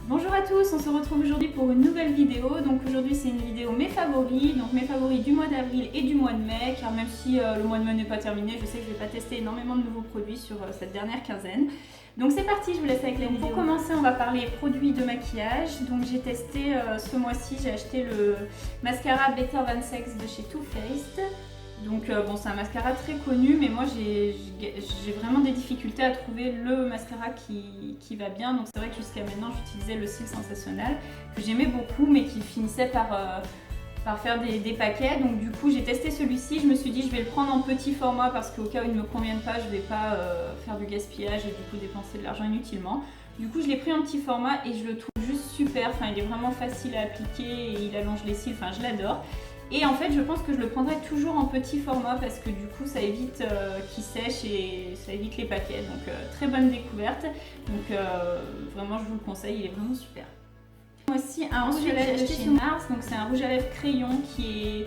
Bonjour à tous, on se retrouve aujourd'hui pour une nouvelle vidéo. Donc aujourd'hui c'est une vidéo mes favoris, donc mes favoris du mois d'avril et du mois de mai, car même si le mois de mai n'est pas terminé, je sais que je ne vais pas tester énormément de nouveaux produits sur cette dernière quinzaine. Donc c'est parti, je vous laisse avec la vidéo. Pour commencer, on va parler produits de maquillage. Donc j'ai testé ce mois-ci, j'ai acheté le mascara Better Than Sex de chez Too Faced. Donc bon, c'est un mascara très connu, mais moi j'ai vraiment des difficultés à trouver le mascara qui va bien. Donc c'est vrai que jusqu'à maintenant j'utilisais le Cils Sensationnel que j'aimais beaucoup, mais qui finissait par faire des paquets. Donc du coup j'ai testé celui-ci, je me suis dit je vais le prendre en petit format parce qu'au cas où il ne me convienne pas, je ne vais pas faire du gaspillage et du coup dépenser de l'argent inutilement. Du coup je l'ai pris en petit format et je le trouve juste super, enfin il est vraiment facile à appliquer et il allonge les cils, enfin je l'adore. Et en fait, je pense que je le prendrai toujours en petit format parce que du coup, ça évite qu'il sèche et ça évite les paquets. Donc, très bonne découverte. Donc, vraiment, je vous le conseille, il est vraiment super. Voici un rouge à lèvres de chez NARS. Donc, c'est un rouge à lèvres crayon qui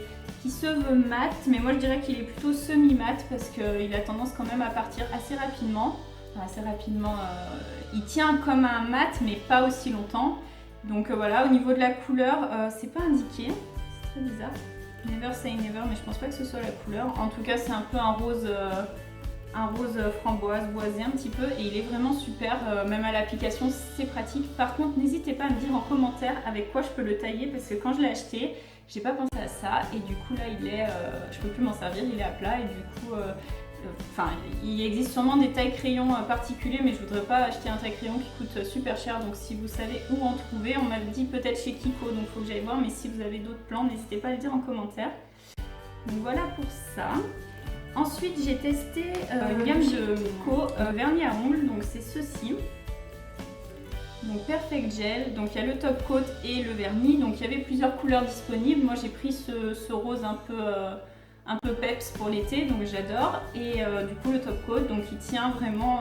se veut mat, mais moi je dirais qu'il est plutôt semi-mat parce qu'il a tendance quand même à partir assez rapidement. Enfin, assez rapidement, il tient comme un mat, mais pas aussi longtemps. Donc voilà, au niveau de la couleur, c'est pas indiqué. C'est très bizarre. Never say never, mais je pense pas que ce soit la couleur. En tout cas, c'est un peu un rose framboise, boisé un petit peu, et il est vraiment super. Même à l'application, c'est pratique. Par contre, n'hésitez pas à me dire en commentaire avec quoi je peux le tailler, parce que quand je l'ai acheté, j'ai pas pensé à ça, et du coup là, je peux plus m'en servir, il est à plat, et du coup, il existe sûrement des tailles crayons particuliers, mais je voudrais pas acheter un taille crayon qui coûte super cher. Donc si vous savez où en trouver, on m'a dit peut-être chez Kiko, donc il faut que j'aille voir. Mais si vous avez d'autres plans, n'hésitez pas à le dire en commentaire. Donc voilà pour ça. Ensuite, j'ai testé une gamme de Kiko vernis à ongles, donc c'est ceci. Donc Perfect Gel, donc il y a le top coat et le vernis. Donc il y avait plusieurs couleurs disponibles. Moi j'ai pris ce rose un peu peps pour l'été, donc j'adore. Et du coup le top coat, donc il tient vraiment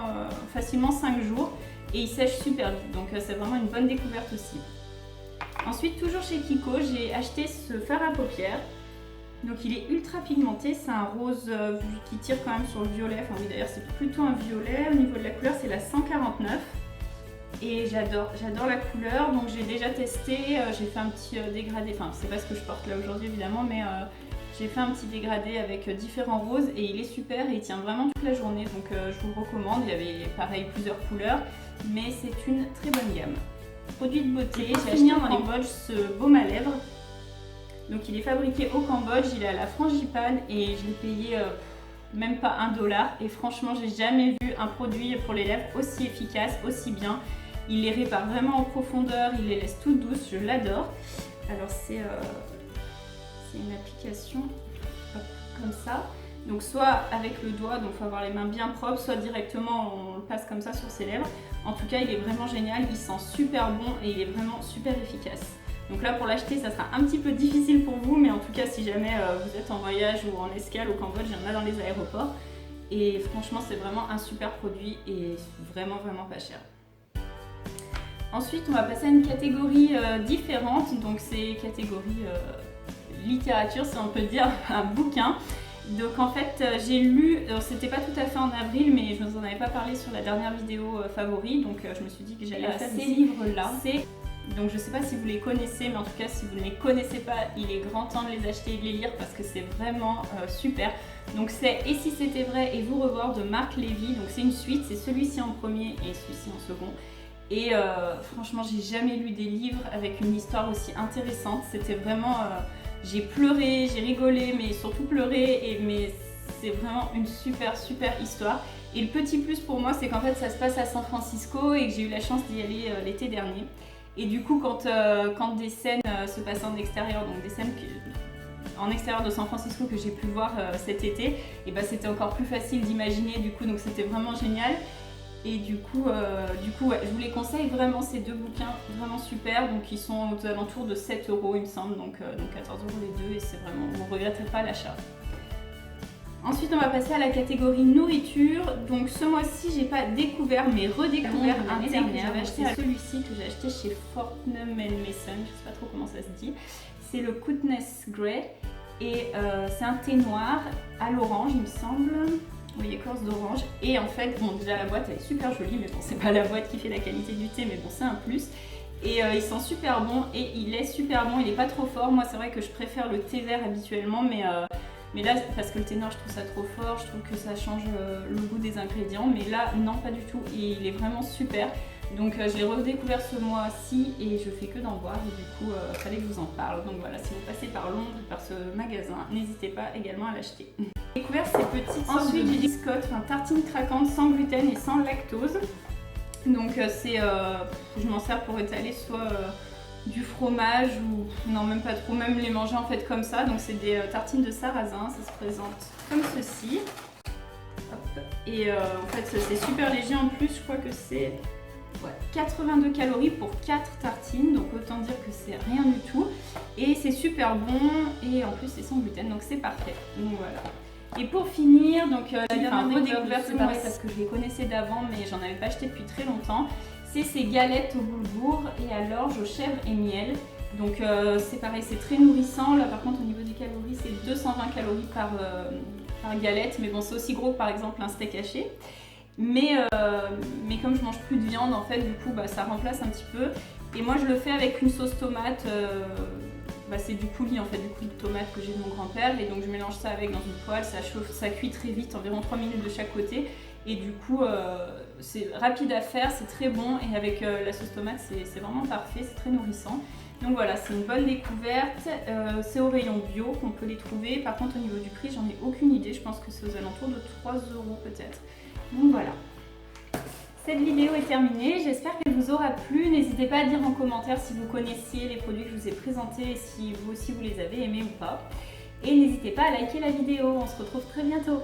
facilement 5 jours et il sèche super vite, donc c'est vraiment une bonne découverte aussi. Ensuite, toujours chez Kiko, j'ai acheté ce fard à paupières. Donc il est ultra pigmenté, c'est un rose qui tire quand même sur le violet. Enfin oui, d'ailleurs c'est plutôt un violet. Au niveau de la couleur, c'est la 149. Et j'adore la couleur, donc j'ai déjà testé, j'ai fait un petit dégradé, enfin c'est pas ce que je porte là aujourd'hui évidemment, mais j'ai fait un petit dégradé avec différents roses et il est super et il tient vraiment toute la journée, donc je vous le recommande. Il y avait pareil plusieurs couleurs, mais c'est une très bonne gamme. Produit de beauté, j'ai acheté dans les Cambodge ce baume à lèvres. Donc il est fabriqué au Cambodge, il est à la frangipane et je l'ai payé même pas $1 et franchement j'ai jamais vu un produit pour les lèvres aussi efficace, aussi bien. Il les répare vraiment en profondeur, il les laisse toutes douces, je l'adore. Alors c'est une application comme ça. Donc soit avec le doigt, donc il faut avoir les mains bien propres, soit directement on le passe comme ça sur ses lèvres. En tout cas il est vraiment génial, il sent super bon et il est vraiment super efficace. Donc là pour l'acheter ça sera un petit peu difficile pour vous, mais en tout cas si jamais vous êtes en voyage ou en escale au Cambodge, il y en a dans les aéroports. Et franchement c'est vraiment un super produit et vraiment pas cher. Ensuite, on va passer à une catégorie différente, donc c'est catégorie littérature, si on peut dire, un bouquin. Donc en fait, j'ai lu, c'était pas tout à fait en avril, mais je ne vous en avais pas parlé sur la dernière vidéo favori, donc je me suis dit que j'allais faire ces livres-là. Donc je sais pas si vous les connaissez, mais en tout cas si vous ne les connaissez pas, il est grand temps de les acheter et de les lire parce que c'est vraiment super. Donc c'est Et si c'était vrai et vous revoir de Marc Lévy, donc c'est une suite, c'est celui-ci en premier et celui-ci en second. Et franchement, j'ai jamais lu des livres avec une histoire aussi intéressante. C'était vraiment... j'ai pleuré, j'ai rigolé, mais surtout pleuré. Mais c'est vraiment une super histoire. Et le petit plus pour moi, c'est qu'en fait, ça se passe à San Francisco et que j'ai eu la chance d'y aller l'été dernier. Et du coup, quand des scènes se passaient en extérieur, donc des scènes en extérieur de San Francisco que j'ai pu voir cet été, et ben c'était encore plus facile d'imaginer du coup, donc c'était vraiment génial. Et du coup ouais, je vous les conseille vraiment, ces deux bouquins, vraiment super. Donc ils sont aux alentours de 7 € il me semble, donc 14 € les deux, et c'est vraiment, vous ne regretterez pas l'achat. Ensuite on va passer à la catégorie nourriture. Donc ce mois-ci j'ai pas découvert mais redécouvert un thé que j'avais acheté, celui-ci que j'ai acheté chez Fortnum & Mason, je sais pas trop comment ça se dit. C'est le Goodness Grey et c'est un thé noir à l'orange il me semble. Oui, écorce d'orange. Et en fait, bon, déjà la boîte elle est super jolie, mais bon, c'est pas la boîte qui fait la qualité du thé, mais bon, c'est un plus. Et il sent super bon et il est super bon, il est pas trop fort. Moi c'est vrai que je préfère le thé vert habituellement, mais là parce que le thé noir je trouve ça trop fort, je trouve que ça change le goût des ingrédients, mais là non pas du tout et il est vraiment super. Donc je l'ai redécouvert ce mois-ci et je fais que d'en boire et du coup fallait que je vous en parle. Donc voilà, si vous passez par Londres, par ce magasin, n'hésitez pas également à l'acheter. J'ai découvert ces petites ensuite j'ai biscottes, tartines craquantes sans gluten et sans lactose. Donc je m'en sers pour étaler soit du fromage ou non même pas trop, même les manger en fait comme ça. Donc c'est des tartines de sarrasin, ça se présente comme ceci. Hop. Et en fait c'est super léger en plus, je crois que c'est 82 calories pour 4 tartines, donc autant dire que c'est rien du tout. Et c'est super bon et en plus c'est sans gluten, donc c'est parfait. Donc voilà. Et pour finir, donc la dernière redécouverte, c'est pareil parce que je les connaissais d'avant mais j'en avais pas acheté depuis très longtemps. C'est ces galettes au boulgour et à l'orge aux chèvres et miel. Donc c'est pareil, c'est très nourrissant. Là par contre au niveau des calories, c'est 220 calories par galette. Mais bon, c'est aussi gros que par exemple un steak haché. Mais comme je mange plus de viande, en fait, du coup, ça remplace un petit peu. Et moi, je le fais avec une sauce tomate. C'est du coulis, en fait, du coulis de tomate que j'ai de mon grand-père. Et donc, je mélange ça avec dans une poêle. Ça chauffe, ça cuit très vite, environ 3 minutes de chaque côté. Et du coup, c'est rapide à faire, c'est très bon. Et avec la sauce tomate, c'est vraiment parfait, c'est très nourrissant. Donc voilà, c'est une bonne découverte. C'est au rayon bio qu'on peut les trouver. Par contre, au niveau du prix, j'en ai aucune idée. Je pense que c'est aux alentours de 3 € peut-être. Donc voilà. Cette vidéo est terminée, j'espère qu'elle vous aura plu. N'hésitez pas à dire en commentaire si vous connaissiez les produits que je vous ai présentés et si vous aussi vous les avez aimés ou pas. Et n'hésitez pas à liker la vidéo, on se retrouve très bientôt.